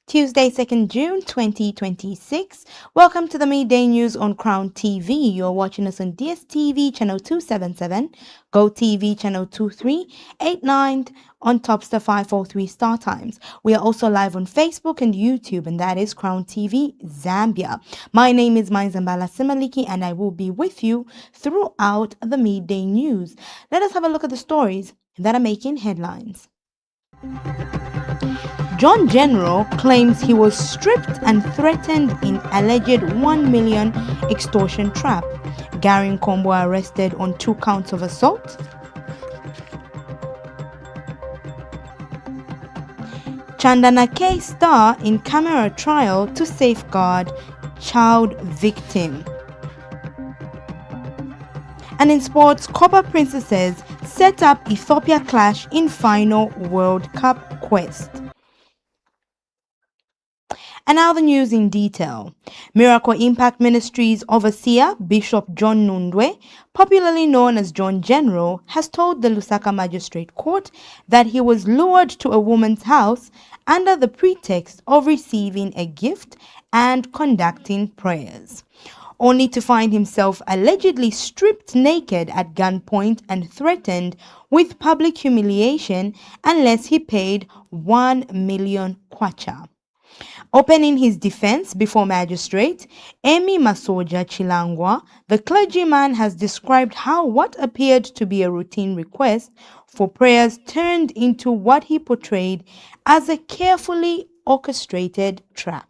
Tuesday, 2nd June 2026. Welcome to the midday news on Crown TV. You're watching us on DSTV channel 277, Go TV channel 2389, on Topstar 543 Star Times. We are also live on Facebook and YouTube, and that is Crown TV Zambia. My name is Mainza Mbala Simaliki, and I will be with you throughout the midday news. Let us have a look at the stories that are making headlines. John General claims he was stripped and threatened in alleged 1 million extortion trap. Gary Nkombo arrested on 2 counts of assault. Chandana K star in camera trial to safeguard child victim. And in sports, Copper Princesses set up Ethiopia clash in final World Cup quest. And now the news in detail. Miracle Impact Ministries overseer Bishop John Nundwe, popularly known as John General, has told the Lusaka Magistrate Court that he was lured to a woman's house under the pretext of receiving a gift and conducting prayers, only to find himself allegedly stripped naked at gunpoint and threatened with public humiliation unless he paid 1 million kwacha. Opening his defense before magistrate Amy Masoja Chilangwa, the clergyman has described how what appeared to be a routine request for prayers turned into what he portrayed as a carefully orchestrated trap.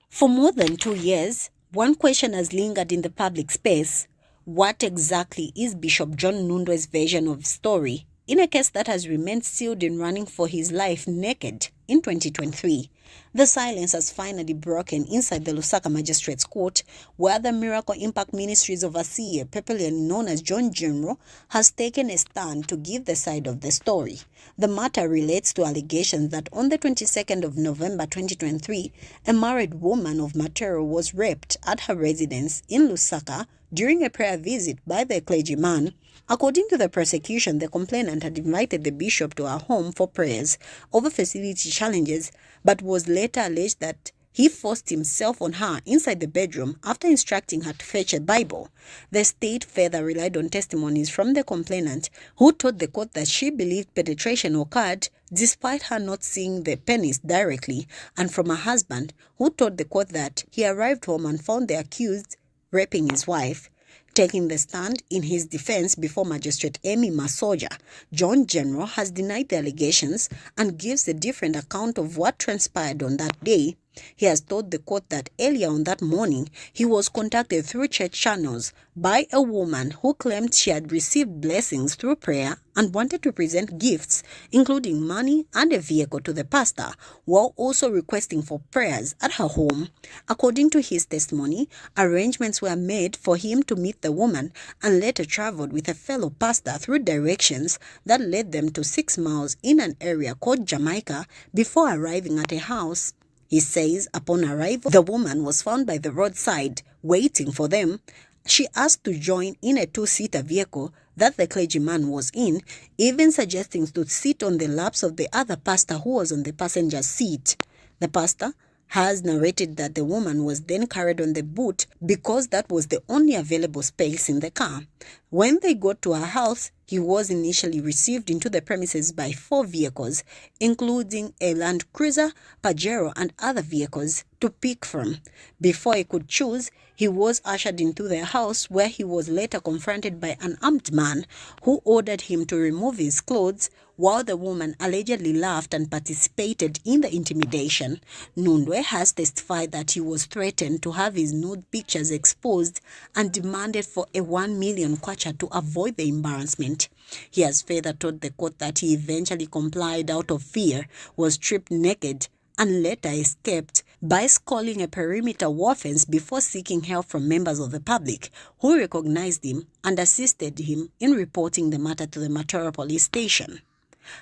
For more than 2 years, one question has lingered in the public space. What exactly is Bishop John Nundwe's version of the story in a case that has remained sealed in running for his life naked in 2023? The silence has finally broken inside the Lusaka Magistrates Court, where the Miracle Impact Ministries overseer, popularly known as John General, has taken a stand to give the side of the story. The matter relates to allegations that on the 22nd of November 2023, a married woman of Matero was raped at her residence in Lusaka during a prayer visit by the clergyman. According to the prosecution, the complainant had invited the bishop to her home for prayers over facility challenges, but was later alleged that he forced himself on her inside the bedroom after instructing her to fetch a Bible. The state further relied on testimonies from the complainant, who told the court that she believed penetration occurred despite her not seeing the penis directly, and from her husband, who told the court that he arrived home and found the accused raping his wife. Taking the stand in his defense before Magistrate Amy Masoja, John General has denied the allegations and gives a different account of what transpired on that day. He has told the court that earlier on that morning, he was contacted through church channels by a woman who claimed she had received blessings through prayer and wanted to present gifts, including money and a vehicle, to the pastor, while also requesting for prayers at her home. According to his testimony, arrangements were made for him to meet the woman and later traveled with a fellow pastor through directions that led them to 6 miles in an area called Jamaica before arriving at a house. He says upon arrival, the woman was found by the roadside waiting for them. She asked to join in a 2-seater vehicle that the clergyman was in, even suggesting to sit on the laps of the other pastor who was on the passenger seat. The pastor has narrated that the woman was then carried on the boot because that was the only available space in the car. When they got to her house, he was initially received into the premises by 4 vehicles, including a Land Cruiser, Pajero, and other vehicles to pick from. Before he could choose, he was ushered into the house, where he was later confronted by an armed man who ordered him to remove his clothes, while the woman allegedly laughed and participated in the intimidation. Nundwe has testified that he was threatened to have his nude pictures exposed and demanded for a 1 million kwacha to avoid the embarrassment. He has further told the court that he eventually complied out of fear, was stripped naked, and later escaped by scaling a perimeter wall fence before seeking help from members of the public who recognized him and assisted him in reporting the matter to the Matera police station.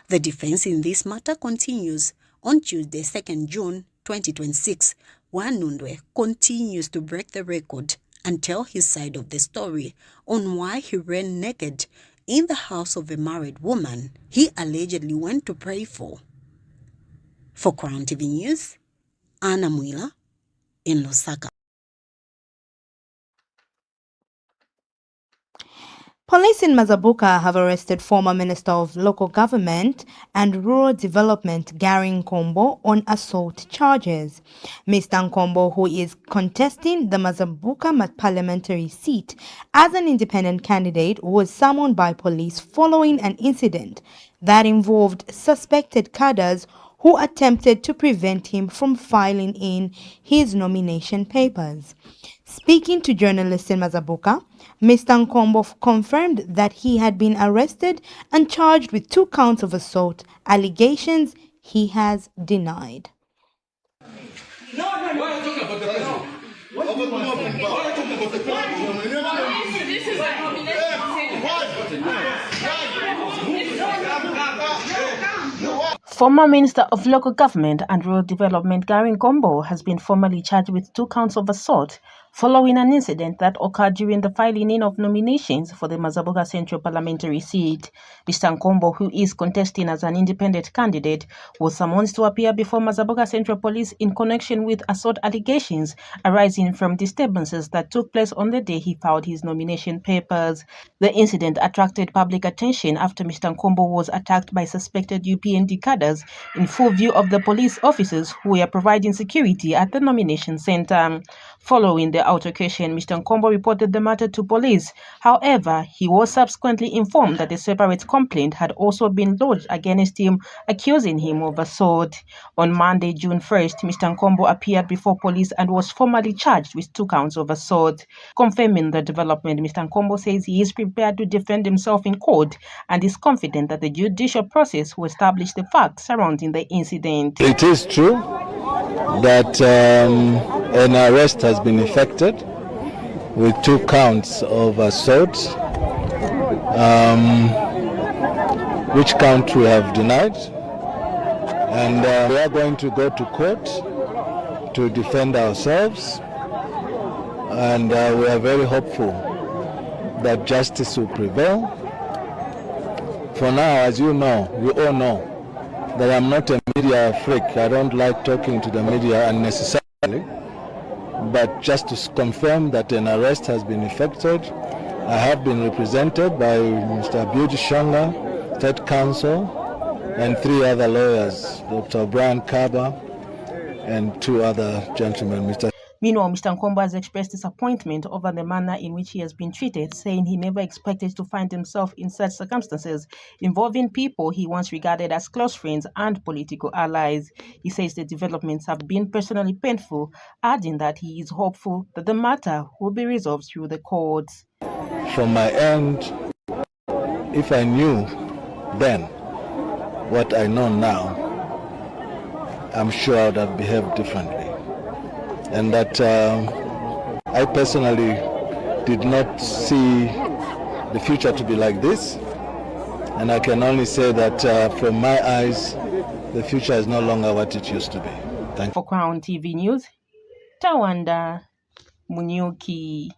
The defense in this matter continues on Tuesday, 2nd June 2026, where Nundwe continues to break the record and tell his side of the story on why he ran naked in the house of a married woman he allegedly went to pray for. For Crown TV News, Anna Mwila in Lusaka. Police in Mazabuka have arrested former Minister of Local Government and Rural Development Gary Nkombo on assault charges. Mr. Nkombo, who is contesting the Mazabuka parliamentary seat as an independent candidate, was summoned by police following an incident that involved suspected cadres who attempted to prevent him from filing in his nomination papers. Speaking to journalists in Mazabuka, Mr. Nkombo confirmed that he had been arrested and charged with 2 counts of assault, allegations he has denied. Former Minister of Local Government and Rural Development Gary Nkombo has been formally charged with 2 counts of assault following an incident that occurred during the filing in of nominations for the Mazabuka Central Parliamentary seat. Mr. Nkombo, who is contesting as an independent candidate, was summoned to appear before Mazabuka Central Police in connection with assault allegations arising from disturbances that took place on the day he filed his nomination papers. The incident attracted public attention after Mr. Nkombo was attacked by suspected UPND cadres in full view of the police officers who were providing security at the nomination center. Following the altercation, Mr. Nkombo reported the matter to police. However, he was subsequently informed that a separate complaint had also been lodged against him, accusing him of assault. On Monday, June 1st, Mr. Nkombo appeared before police and was formally charged with 2 counts of assault. Confirming the development, Mr. Nkombo says he is prepared to defend himself in court and is confident that the judicial process will establish the facts surrounding the incident. It is true that an arrest has been effected with 2 counts of assault, which count we have denied, and we are going to go to court to defend ourselves, and we are very hopeful that justice will prevail. For now, as you know, we all know that I'm not a media freak. I don't like talking to the media unnecessarily, but just to confirm that an arrest has been effected. I have been represented by Mr. Abuji Shanga, State Counsel, and 3 other lawyers, Dr. Brian Kaba, and 2 other gentlemen. Meanwhile, Mr. Nkombo has expressed disappointment over the manner in which he has been treated, saying he never expected to find himself in such circumstances involving people he once regarded as close friends and political allies. He says the developments have been personally painful, adding that he is hopeful that the matter will be resolved through the courts. From my end, if I knew then what I know now, I'm sure I would have behaved differently. And that I personally did not see the future to be like this. And I can only say that from my eyes, the future is no longer what it used to be. Thank you. For Crown TV News, Tawanda Munyuki.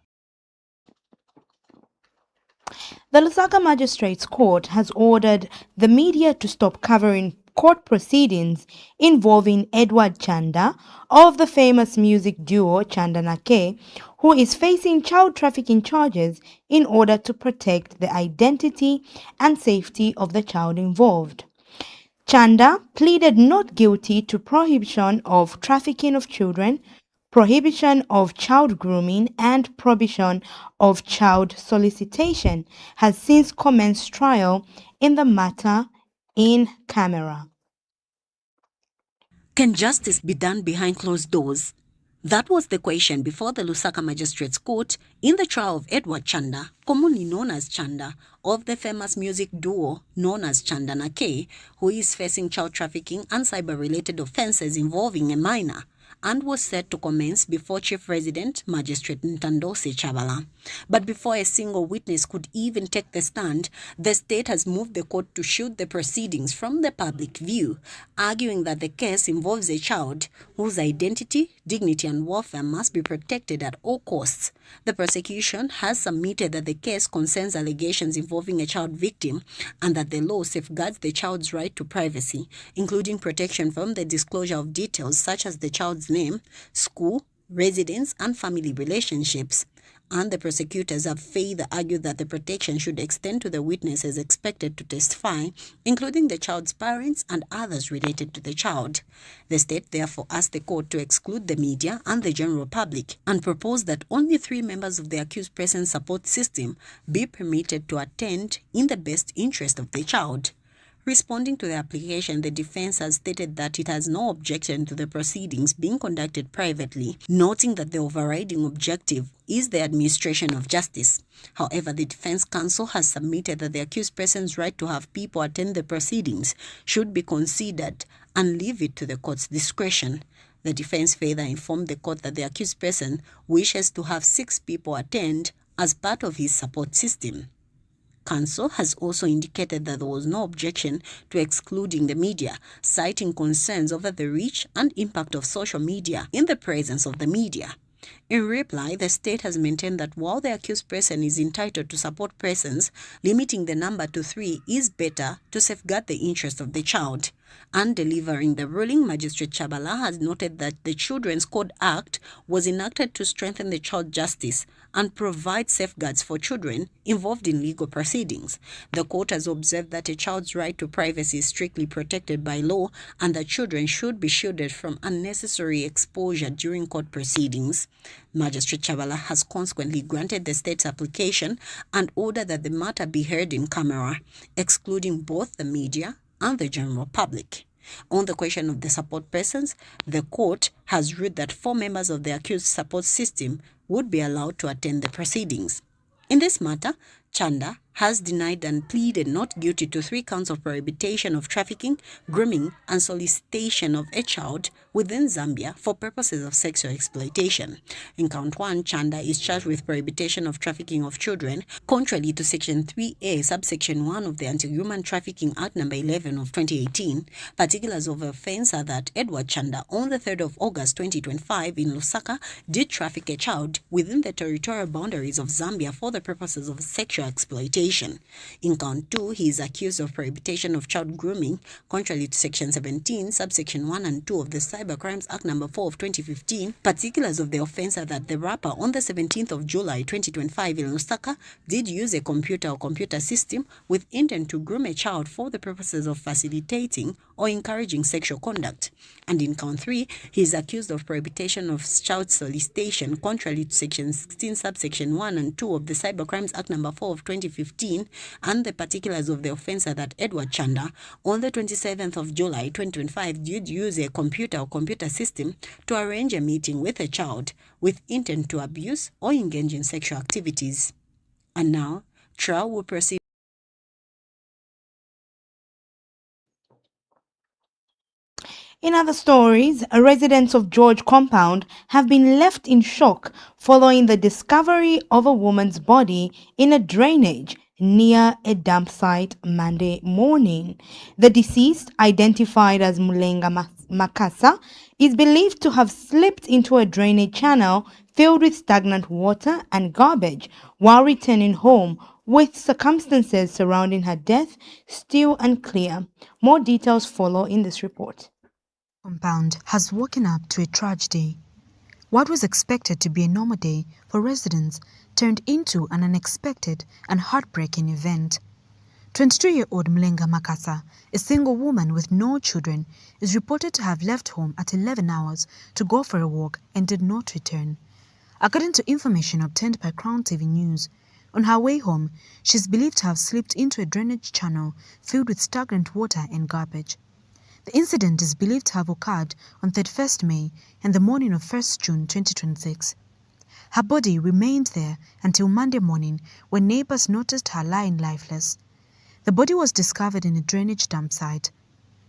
The Lusaka Magistrates Court has ordered the media to stop covering court proceedings involving Edward Chanda of the famous music duo Chanda na K, who is facing child trafficking charges in order to protect the identity and safety of the child involved. Chanda pleaded not guilty to prohibition of trafficking of children, prohibition of child grooming, and prohibition of child solicitation, has since commenced trial in the matter in camera. Can justice be done behind closed doors? That was the question before the Lusaka Magistrates Court in the trial of Edward Chanda, commonly known as Chanda, of the famous music duo known as Chanda na K, who is facing child trafficking and cyber-related offences involving a minor, and was set to commence before Chief Resident Magistrate Ntandose Chabala. But before a single witness could even take the stand, the state has moved the court to shield the proceedings from the public view, arguing that the case involves a child whose identity, dignity and welfare must be protected at all costs. The prosecution has submitted that the case concerns allegations involving a child victim and that the law safeguards the child's right to privacy, including protection from the disclosure of details such as the child's name, school, residence and family relationships. And the prosecutors have further argued that the protection should extend to the witnesses expected to testify, including the child's parents and others related to the child. The state therefore asked the court to exclude the media and the general public and proposed that only 3 members of the accused person's support system be permitted to attend in the best interest of the child. Responding to the application, the defense has stated that it has no objection to the proceedings being conducted privately, noting that the overriding objective is the administration of justice. However, the defense counsel has submitted that the accused person's right to have people attend the proceedings should be considered and leave it to the court's discretion. The defense further informed the court that the accused person wishes to have 6 people attend as part of his support system. Counsel has also indicated that there was no objection to excluding the media, citing concerns over the reach and impact of social media in the presence of the media. In reply, the state has maintained that while the accused person is entitled to support persons, limiting the number to 3 is better to safeguard the interest of the child. And delivering the ruling, Magistrate Chabala has noted that the Children's Code Act was enacted to strengthen the child justice and provide safeguards for children involved in legal proceedings. The court has observed that a child's right to privacy is strictly protected by law and that children should be shielded from unnecessary exposure during court proceedings. Magistrate Chabala has consequently granted the state's application and ordered that the matter be heard in camera, excluding both the media and the general public. On the question of the support persons, the court has ruled that 4 members of the accused support system would be allowed to attend the proceedings. In this matter, Chanda has denied and pleaded not guilty to 3 counts of prohibition of trafficking, grooming, and solicitation of a child within Zambia for purposes of sexual exploitation. In count 1, Chanda is charged with prohibition of trafficking of children, contrary to Section 3A, subsection 1 of the Anti-Human Trafficking Act No. 11 of 2018. Particulars of the offence are that Edward Chanda, on the 3rd of August 2025 in Lusaka, did traffic a child within the territorial boundaries of Zambia for the purposes of sexual exploitation. In count 2, he is accused of prohibition of child grooming, contrary to Section 17, subsection 1 and 2 of the Cybercrimes Act No. 4 of 2015. Particulars of the offence are that the rapper, on the 17th of July 2025 in Lusaka, did use a computer or computer system with intent to groom a child for the purposes of facilitating or encouraging sexual conduct. And in count 3, he is accused of prohibition of child solicitation, contrary to Section 16, subsection 1 and 2 of the Cybercrimes Act No. 4 of 2015. And the particulars of the offence are that Edward Chanda, on the 27th of July 2025, did use a computer or computer system to arrange a meeting with a child with intent to abuse or engage in sexual activities. And now, trial will proceed. In other stories, residents of George Compound have been left in shock following the discovery of a woman's body in a drainage near a dump site Monday morning. The deceased, identified as Mainza Mbala, is believed to have slipped into a drainage channel filled with stagnant water and garbage while returning home, with circumstances surrounding her death still unclear. More details follow in this report. Compound has woken up to a tragedy. What was expected to be a normal day for residents turned into an unexpected and heartbreaking event. 22-year-old Mainza Mbala, a single woman with no children, is reported to have left home at 11 hours to go for a walk and did not return. According to information obtained by Crown TV News, on her way home, she is believed to have slipped into a drainage channel filled with stagnant water and garbage. The incident is believed to have occurred on 31st May and the morning of 1st June 2026. Her body remained there until Monday morning when neighbors noticed her lying lifeless. The body was discovered in a drainage dump site.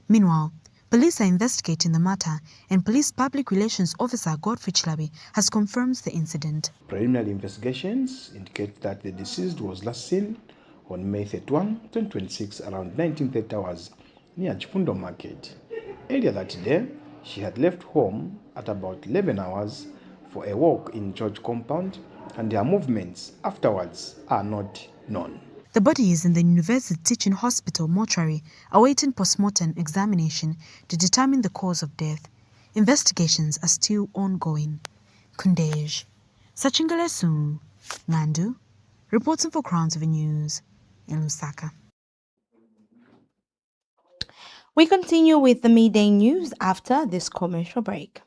Meanwhile, Police are investigating the matter, and Police Public Relations Officer Godfrey Chilabi has confirmed the incident. Preliminary investigations indicate that the deceased was last seen on May 31, 2026 around 19:30 hours near Chifundo Market. Earlier that day, she had left home at about 11 hours for a walk in church compound, and her movements afterwards are not known. The body is in the University Teaching Hospital mortuary awaiting postmortem examination to determine the cause of death. Investigations are still ongoing. Kundej Sachingalesu Mandu reporting for CrownTV News in Lusaka. We continue with the midday news after this commercial break.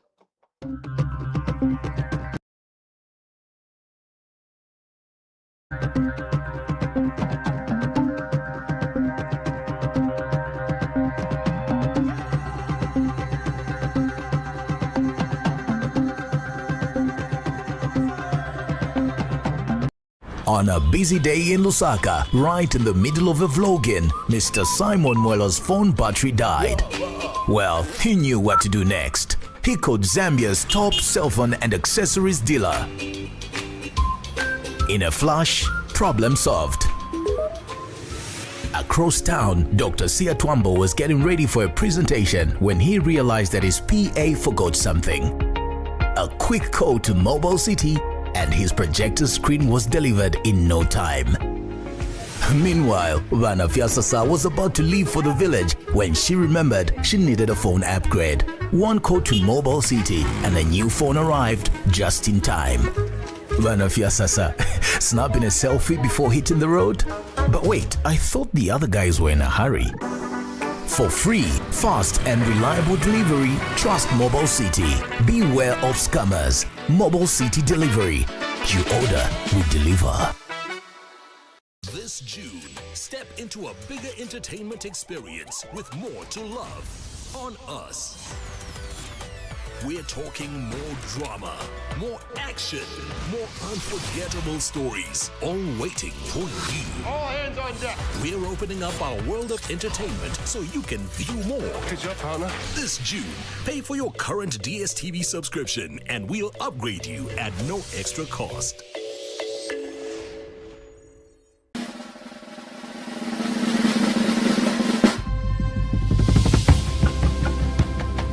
On a busy day in Lusaka, right in the middle of a vlogging, Mr. Simon Mwela's phone battery died. Well, he knew what to do next. He called Zambia's top cell phone and accessories dealer. In a flash, problem solved. Across town, Dr. Sia Twambo was getting ready for a presentation when he realized that his PA forgot something. A quick call to Mobile City and his projector screen was delivered in no time. Meanwhile, Vana Fiasasa was about to leave for the village when she remembered she needed a phone upgrade. One call to Mobile City and a new phone arrived just in time. Vana Fiasasa snapping a selfie before hitting the road? But wait, I thought the other guys were in a hurry. For free, fast and reliable delivery, trust Mobile City. Beware of scammers. Mobile City Delivery. You order, we deliver. This June, step into a bigger entertainment experience with more to love on us. We're talking more drama, more action, more unforgettable stories, all waiting for you. All hands on deck. We're opening up our world of entertainment so you can view more. Good job, partner. This June, pay for your current DSTV subscription and we'll upgrade you at no extra cost.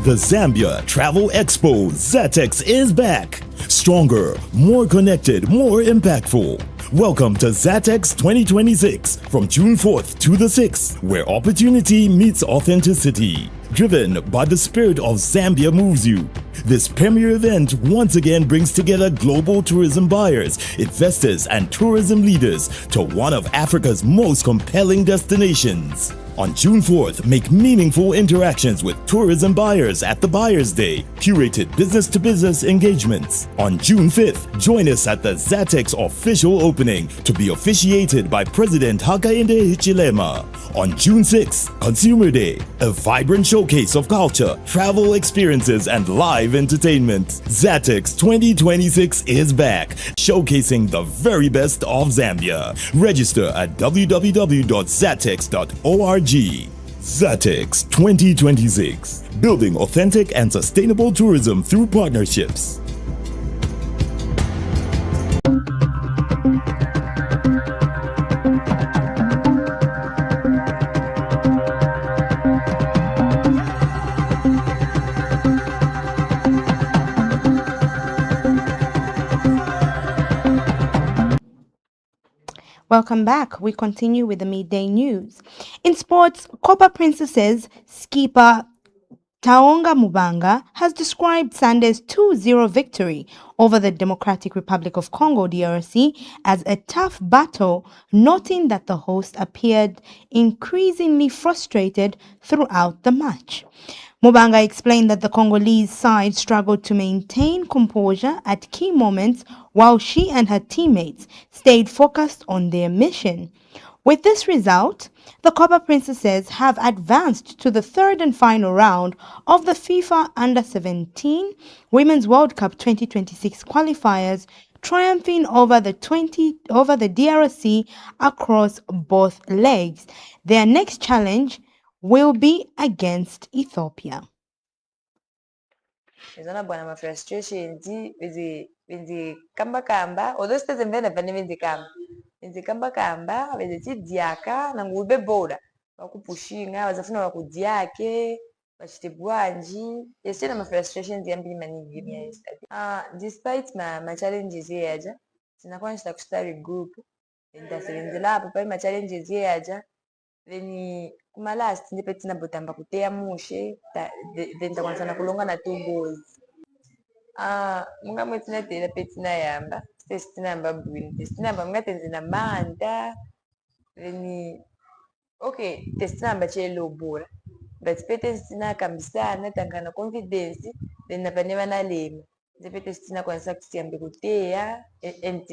The Zambia Travel Expo ZATEX is back. Stronger, more connected, more impactful. Welcome to ZATEX 2026 from June 4th to the 6th, where opportunity meets authenticity. Driven by the spirit of Zambia moves you. This premier event once again brings together global tourism buyers, investors, and tourism leaders to one of Africa's most compelling destinations. On June 4th, make meaningful interactions with tourism buyers at the Buyers Day, curated business-to-business engagements. On June 5th, join us at the ZATEX official opening to be officiated by President Hakainde Hichilema. On June 6th, Consumer Day, a vibrant showcase of culture, travel experiences, and live entertainment. ZATEX 2026 is back, showcasing the very best of Zambia. Register at www.zatex.org. ZATEX 2026, building authentic and sustainable tourism through partnerships. Welcome back. We continue with the midday news. In sports, Copper Princesses skipper Taonga Mubanga has described Sunday's 2-0 victory over the Democratic Republic of Congo DRC as a tough battle, noting that the host appeared increasingly frustrated throughout the match. Mubanga explained that the Congolese side struggled to maintain composure at key moments while she and her teammates stayed focused on their mission. With this result, the Copper Princesses have advanced to the third and final round of the FIFA Under-17 Women's World Cup 2026 qualifiers, triumphing over the DRC across both legs. Their next challenge will be against Ethiopia. izona bwana ma frustrations benzi kamba although sitazimvena vane benzi kamba benzi tidyaka nangube bora vakupushinga vazafuna vakudyake vachite bwanji yesina ma frustrations yambiri maningi despite ma challenges yeyaja tinakwanisa kustart group ndasevenzelapo pai ma challenges yeyaja then kuma last ndipe tinabotamba kuteya mushe then takwanisa na kulonga na 2 goals munga mwetinatera petinayamba sitesinayamba bwino tesitinayamba munga tenzina manda then okay tesitinayamba chelo bora but pete sitinakambisana tangana confidence then napane vanalema ndipete sitinakwanisa kutiyambe kuteya and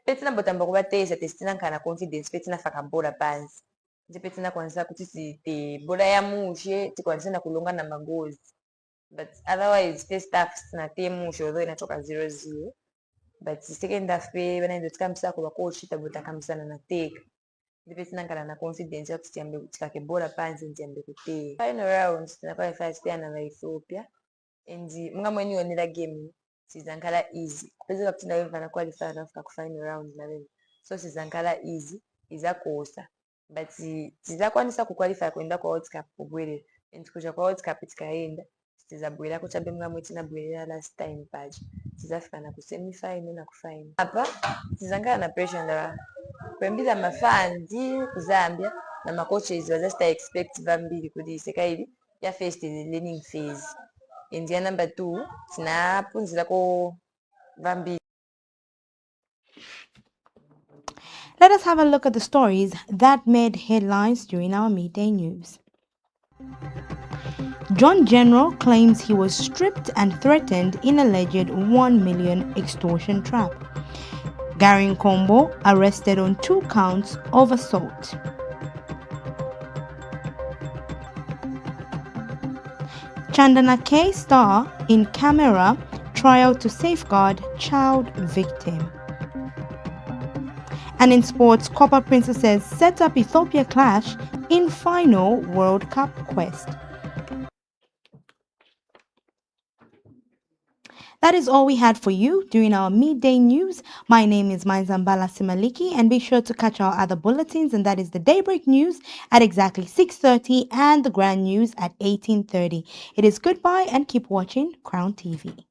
petinambotamba kuvateyisa tesitinankana confidence petinafaka bora pansi ndipo tinakwanisa kuti site bora ya mushe tikwanisa na kulonga na magozi but otherwise first half sinate mushe although inatoka 0-0 but second half pe vanaendo tikambisako vakochi tabotakambisana na teka ndipo tinankana na confidence yakuti tiyambe tikake bora pansi ntiyambe kuteya final rounds tinakwalify sitiyana na Ethiopia and munga mwenionera game sizankala easy kupezeka kuti ndavemva qualify nafika ku final round na vemva so sizankala easy izakosa but tizakwanisa kuqualify kuenda kwa World Cup kubwerera and kuja kwa World Cup tikaenda tizabwera kuchabe mungamwe tinabwerera last time paja tizafika na ku semi final na ku final apa tizangana na pressure nda kwembiza mafans ku Zambia na ma coaches wazasta expect vambiri kuti isekaili ya first the learning phase and ya number 2 tinapunzira ko vambiri. Let us have a look at the stories that made headlines during our midday news. John General claims he was stripped and threatened in alleged $1 million extortion trap. Gary Nkombo arrested on 2 counts of assault. Chandana K star in camera trial to safeguard child victim. And in sports, Copper Princesses set up Ethiopia clash in final World Cup quest. That is all we had for you during our midday news. My name is Mainza Mbala Simaliki, and be sure to catch our other bulletins, and that is the Daybreak News at exactly 6:30 and the Grand News at 18:30. It is goodbye and keep watching Crown TV.